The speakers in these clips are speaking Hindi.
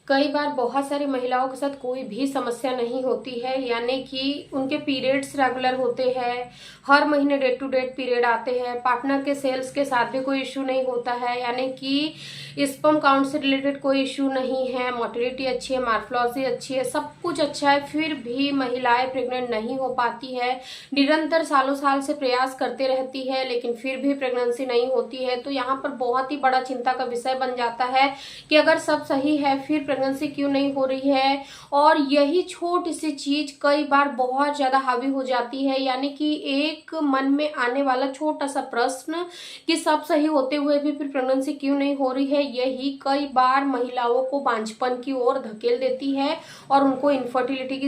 कई बार बहुत सारी महिलाओं के साथ कोई भी समस्या नहीं होती है, यानी कि उनके पीरियड्स रेगुलर होते हैं, हर महीने डेट टू डेट पीरियड आते हैं, पार्टनर के सेल्स के साथ भी कोई इश्यू नहीं होता है, यानी कि स्पर्म काउंट से रिलेटेड कोई इश्यू नहीं है, मोटिलिटी अच्छी है, मार्फोलॉजी अच्छी है, सब कुछ अच्छा है, फिर भी महिलाएं प्रेग्नेंट नहीं हो पाती है। निरंतर सालों साल से प्रयास करते रहती है लेकिन फिर भी प्रेगनेंसी नहीं होती है। तो यहाँ पर बहुत ही बड़ा चिंता का विषय बन जाता है कि अगर सब सही है फिर प्रेगनेंसी क्यों नहीं हो रही है। और यही छोटी सी चीज कई बार बहुत ज्यादा हावी हो जाती है, यानी कि एक मन में आने वाला छोटा सा प्रश्न कि सब सही होते हुए भी फिर प्रेगनेंसी क्यों नहीं हो रही है, यही कई बार महिलाओं को बांझपन की ओर धकेल देती है और उनको इनफर्टिलिटी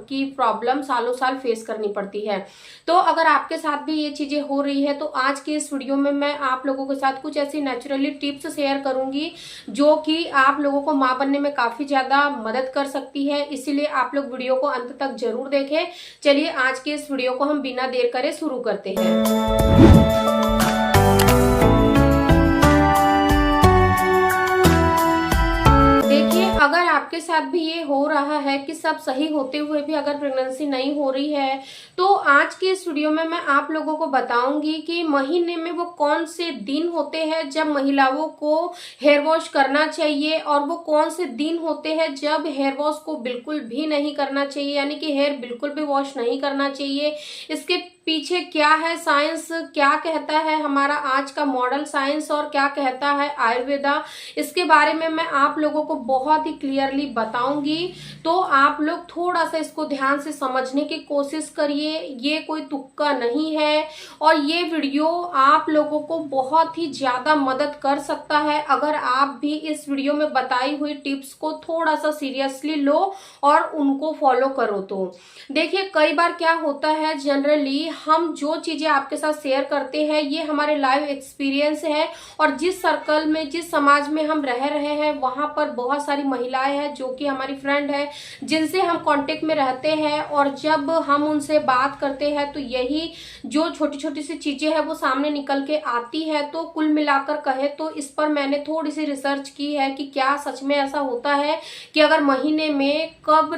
की प्रॉब्लम सालों साल फेस करनी पड़ती है। तो अगर आपके साथ भी ये चीजें हो रही है तो आज के इस वीडियो में मैं आप लोगों के साथ कुछ ऐसी नेचुरली टिप्स शेयर करूंगी जो कि आप लोगों को मां बनने में काफी ज्यादा मदद कर सकती है। इसीलिए आप लोग वीडियो को अंत तक जरूर देखें। चलिए आज के इस वीडियो को हम बिना देर करे शुरू करते हैं। अगर आपके साथ भी ये हो रहा है कि सब सही होते हुए भी अगर प्रेगनेंसी नहीं हो रही है तो आज के इस वीडियो में मैं आप लोगों को बताऊंगी कि महीने में वो कौन से दिन होते हैं जब महिलाओं को हेयर वॉश करना चाहिए और वो कौन से दिन होते हैं जब हेयर वॉश को बिल्कुल भी नहीं करना चाहिए, यानी कि हेयर बिल्कुल भी वॉश नहीं करना चाहिए। इसके पीछे क्या है साइंस, क्या कहता है हमारा आज का मॉडल साइंस और क्या कहता है आयुर्वेदा, इसके बारे में मैं आप लोगों को बहुत ही क्लियरली बताऊंगी। तो आप लोग थोड़ा सा इसको ध्यान से समझने की कोशिश करिए, ये कोई तुक्का नहीं है और ये वीडियो आप लोगों को बहुत ही ज्यादा मदद कर सकता है अगर आप भी इस वीडियो में बताई हुई टिप्स को थोड़ा सा सीरियसली लो और उनको फॉलो करो। तो देखिए कई बार क्या होता है, जनरली हम जो चीजें आपके साथ शेयर करते हैं ये हमारे लाइव एक्सपीरियंस है और जिस सर्कल में जिस समाज में हम रह रहे हैं वहां पर बहुत सारी महिलाएं हैं जो कि हमारी फ्रेंड है, जिनसे हम कांटेक्ट में रहते हैं और जब हम उनसे बात करते हैं तो यही जो छोटी छोटी सी चीजें हैं वो सामने निकल के आती है। तो कुल मिलाकर कहे तो इस पर मैंने थोड़ी सी रिसर्च की है कि क्या सच में ऐसा होता है कि अगर महीने में कब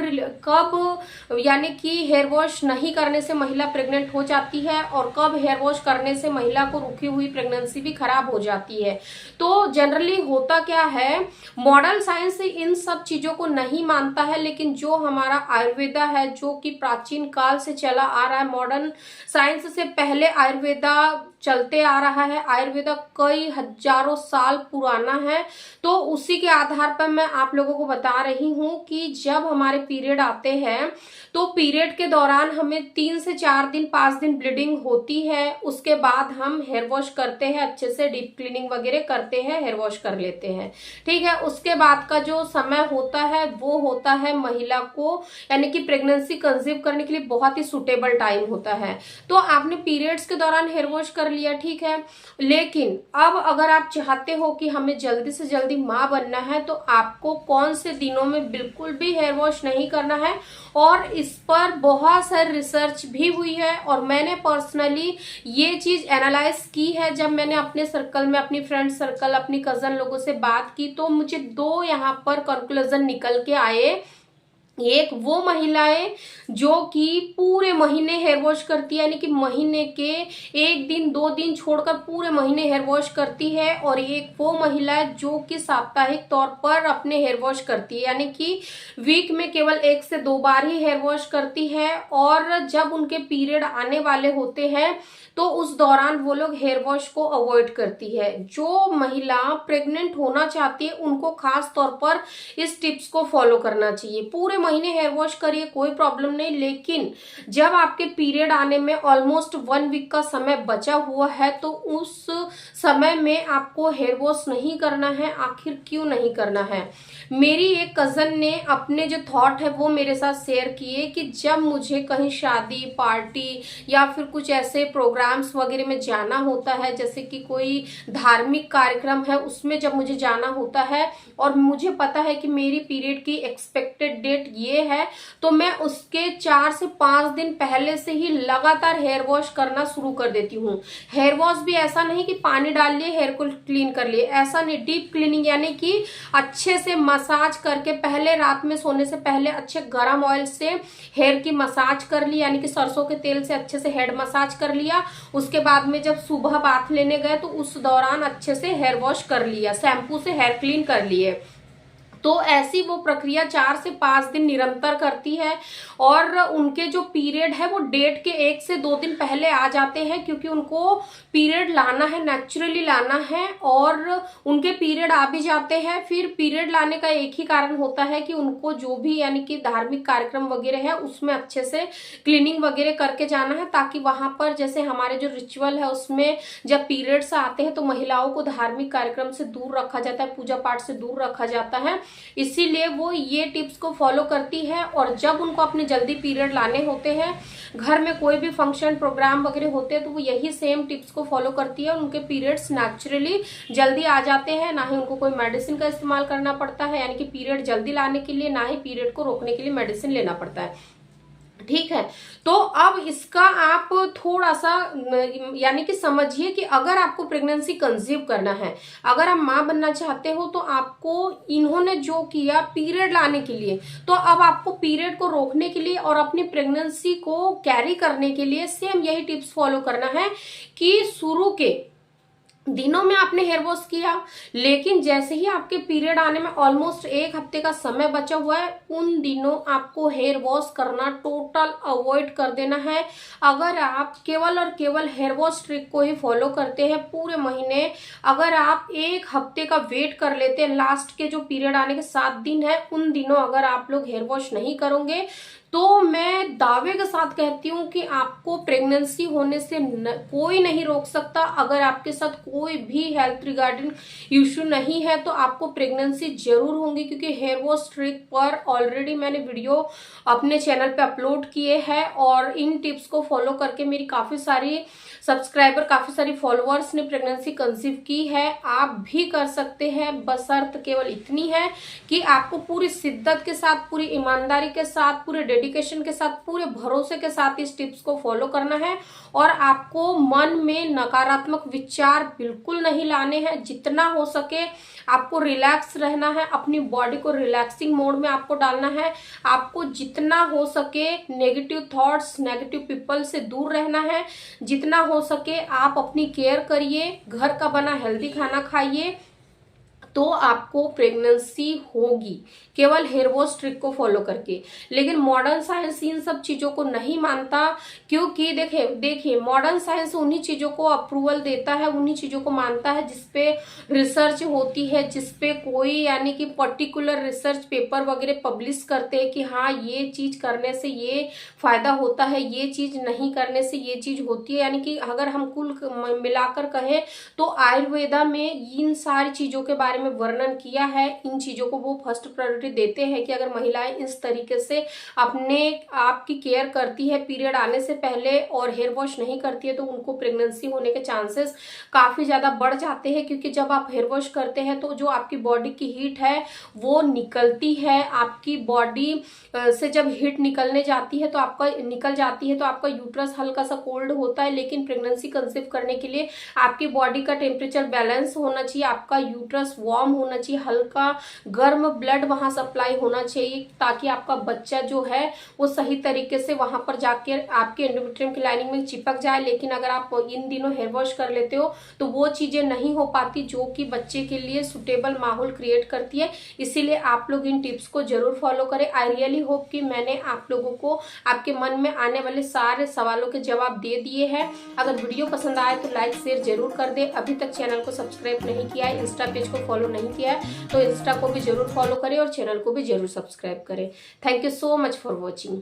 यानी कि हेयर वॉश नहीं करने से महिला प्रेग्नेंट हो जाती है और कब हेयर वॉश करने से महिला को रुकी हुई प्रेगनेंसी भी खराब हो जाती है। तो जनरली होता क्या है, मॉडल साइंस इन सब चीजों को नहीं मानता है, लेकिन जो हमारा आयुर्वेदा है जो कि प्राचीन काल से चला आ रहा है, मॉडर्न साइंस से पहले आयुर्वेदा चलते आ रहा है, आयुर्वेदा कई हजारों साल पुराना है। तो उसी के आधार पर मैं आप लोगों को बता रही हूं कि जब हमारे पीरियड आते हैं तो पीरियड के दौरान हमें 3 से 4 दिन 5 दिन ब्लीडिंग होती है, उसके बाद हम हेयर वॉश करते हैं, अच्छे से डीप क्लीनिंग वगैरह करते हैं, हेयर वॉश कर लेते हैं, ठीक है। उसके बाद का जो समय होता है वो होता है महिला को यानी कि प्रेगनेंसी कंसीव करने के लिए बहुत ही सुटेबल टाइम होता है। तो आपने पीरियड्स के दौरान हेयर वॉश कर लिया, ठीक है, लेकिन अब अगर आप चाहते हो कि हमें जल्दी से जल्दी मां बनना है तो आपको कौन से दिनों में बिल्कुल भी हेयर वॉश नहीं करना है। और इस पर बहुत सारी रिसर्च भी हुई है और मैंने पर्सनली ये चीज एनालाइज की है। जब मैंने अपने सर्कल में अपनी फ्रेंड सर्कल अपनी कजन लोगों से बात की तो मुझे 2 यहाँ पर कंक्लूजन निकल के आए। एक वो महिलाएं जो कि पूरे महीने हेयर वॉश करती है, यानी कि महीने के 1 दिन 2 दिन छोड़कर पूरे महीने हेयर वॉश करती है, और एक वो महिला जो कि साप्ताहिक तौर पर अपने हेयर वॉश करती है, यानी कि वीक में केवल 1 से 2 बार ही हेयर वॉश करती है। और जब उनके पीरियड आने वाले होते हैं तो उस दौरान वो लोग हेयर वॉश को अवॉइड करती है। जो महिला प्रेग्नेंट होना चाहती है उनको खास तौर पर इस टिप्स को फॉलो करना चाहिए। पूरे महीने हेयर वॉश करिए, कोई प्रॉब्लम नहीं, लेकिन जब आपके पीरियड आने में ऑलमोस्ट 1 वीक का समय बचा हुआ है तो उस समय में आपको हेयर वॉश नहीं करना है। आखिर क्यों नहीं करना है? मेरी एक कजन ने अपने जो थॉट है वो मेरे साथ शेयर किए कि जब मुझे कहीं शादी पार्टी या फिर कुछ ऐसे प्रोग्राम्स वगैरह में जाना होता है, जैसे कि कोई धार्मिक कार्यक्रम है उसमें जब मुझे जाना होता है और मुझे पता है कि मेरी पीरियड की एक्सपेक्टेड डेट ये है तो मैं उसके 4 से 5 दिन पहले से ही लगातार हेयर वॉश करना शुरू कर देती हूँ। हेयर वॉश भी ऐसा नहीं कि पानी डाल लिए हेयर को क्लीन कर लिए, ऐसा नहीं, डीप क्लीनिंग यानी कि अच्छे से मसाज करके पहले रात में सोने से पहले अच्छे गर्म ऑयल से हेयर की मसाज कर ली, यानी कि सरसों के तेल से अच्छे से हेड मसाज कर लिया। उसके बाद में जब सुबह बाथ लेने गए तो उस दौरान अच्छे से हेयर वॉश कर लिया, शैम्पू से हेयर क्लीन कर लिए। तो ऐसी वो प्रक्रिया 4 से 5 दिन निरंतर करती है। और उनके जो पीरियड है वो डेट के 1 से 2 दिन पहले आ जाते हैं, क्योंकि उनको पीरियड लाना है, नेचुरली लाना है। और उनके पीरियड आ भी जाते हैं। फिर पीरियड लाने का एक ही कारण होता है कि उनको जो भी यानी कि धार्मिक कार्यक्रम वगैरह है उसमें अच्छे से क्लीनिंग वगैरह करके जाना है, ताकि वहां पर जैसे हमारे जो रिचुअल है उसमें जब पीरियड्स आते हैं तो महिलाओं को धार्मिक कार्यक्रम से दूर रखा जाता है, पूजा पाठ से दूर रखा जाता है, इसीलिए वो ये टिप्स को फॉलो करती है। और जब उनको अपने जल्दी पीरियड लाने होते हैं, घर में कोई भी फंक्शन प्रोग्राम वगैरह होते हैं, तो वो यही सेम टिप्स को फॉलो करती है। उनके पीरियड्स नेचुरली जल्दी आ जाते हैं, ना ही उनको कोई मेडिसिन का इस्तेमाल करना पड़ता है, यानी कि पीरियड जल्दी लाने के लिए, ना ही पीरियड को रोकने के लिए मेडिसिन लेना पड़ता है। ठीक है, तो अब इसका आप थोड़ा सा यानी कि समझिए कि अगर आपको प्रेगनेंसी कंसीव करना है, अगर आप मां बनना चाहते हो, तो आपको इन्होंने जो किया पीरियड लाने के लिए, तो अब आपको पीरियड को रोकने के लिए और अपनी प्रेगनेंसी को कैरी करने के लिए सेम यही टिप्स फॉलो करना है कि शुरू के दिनों में आपने हेयर वॉश किया, लेकिन जैसे ही आपके पीरियड आने में ऑलमोस्ट 1 हफ्ते का समय बचा हुआ है, उन दिनों आपको हेयर वॉश करना टोटल अवॉइड कर देना है। अगर आप केवल और केवल हेयर वॉश ट्रिक को ही फॉलो करते हैं पूरे महीने, अगर आप 1 हफ्ते का वेट कर लेते हैं, लास्ट के जो पीरियड आने के 7 दिन है उन दिनों अगर आप लोग हेयर वॉश नहीं करोगे, तो मैं दावे के साथ कहती हूँ कि आपको प्रेगनेंसी होने से कोई नहीं रोक सकता। अगर आपके साथ कोई भी हेल्थ रिगार्डिंग इश्यू नहीं है तो आपको प्रेगनेंसी जरूर होंगी, क्योंकि हेयर वॉश ट्रिक पर ऑलरेडी मैंने वीडियो अपने चैनल पे अपलोड किए हैं। और इन टिप्स को फॉलो करके मेरी काफी सारी सब्सक्राइबर, काफी सारी फॉलोअर्स ने प्रेगनेंसी कंसीव की है। आप भी कर सकते हैं, बशर्त केवल इतनी है कि आपको पूरी शिद्दत के साथ, पूरी ईमानदारी के साथ, पूरे डेडिकेशन के साथ, पूरे भरोसे के साथ इस टिप्स को फॉलो करना है। और आपको मन में नकारात्मक विचार बिल्कुल नहीं लाने हैं। जितना हो सके आपको रिलैक्स रहना है, अपनी बॉडी को रिलैक्सिंग मोड में आपको डालना है। आपको जितना हो सके नेगेटिव थॉट्स, नेगेटिव पीपल से दूर रहना है। जितना हो सके आप अपनी केयर करिए, घर का बना हेल्दी खाना खाइए, तो आपको प्रेगनेंसी होगी केवल हेयर वॉश ट्रिक को फॉलो करके। लेकिन मॉडर्न साइंस इन सब चीजों को नहीं मानता, क्योंकि देखिए मॉडर्न साइंस उन्हीं चीजों को अप्रूवल देता है, उन्हीं चीजों को मानता है जिसपे रिसर्च होती है, जिसपे कोई यानी कि पर्टिकुलर रिसर्च पेपर वगैरह पब्लिश करते हैं कि हाँ ये चीज करने से ये फायदा होता है, ये चीज नहीं करने से ये चीज होती है। यानी कि अगर हम कुल मिलाकर कहें तो आयुर्वेदा में इन सारी चीजों के बारे में वर्णन किया है। इन चीजों को वो फर्स्ट प्रायोरिटी देते हैं कि अगर महिलाएं इस तरीके से अपने आप की केयर करती है पीरियड आने से पहले और हेयर वॉश नहीं करती है, तो उनको प्रेगनेंसी होने के चांसेस काफी ज्यादा बढ़ जाते हैं। क्योंकि जब आप हेयर वॉश करते हैं तो जो आपकी बॉडी की हीट है वो निकलती है। आपकी बॉडी से जब हीट निकलने जाती है तो आपका यूट्रस हल्का सा कोल्ड होता है। लेकिन प्रेगनेंसी कंसीव करने के लिए आपकी बॉडी का टेम्परेचर बैलेंस होना चाहिए, आपका यूट्रस वार्म होना चाहिए, हल्का गर्म ब्लड वहां सप्लाई होना चाहिए, ताकि आपका बच्चा जो है वो सही तरीके से वहां पर जाके आपके एंडोमेट्रियम की लाइनिंग में चिपक जाए। लेकिन अगर आप इन दिनों हेयर वॉश कर लेते हो तो वो चीजें नहीं हो पाती जो कि बच्चे के लिए सुटेबल माहौल क्रिएट करती है। इसीलिए आप लोग इन टिप्स को जरूर फॉलो करें। आई रियली होप कि मैंने आप लोगों को आपके मन में आने वाले सारे सवालों के जवाब दे दिए हैं। अगर वीडियो पसंद आए तो लाइक शेयर जरूर कर दे। अभी तक चैनल को सब्सक्राइब नहीं किया है, इंस्टा पेज को फॉलो नहीं किया है, तो इंस्टा को भी जरूर फॉलो करें और चैनल को भी जरूर सब्सक्राइब करें। Thank you so much for watching.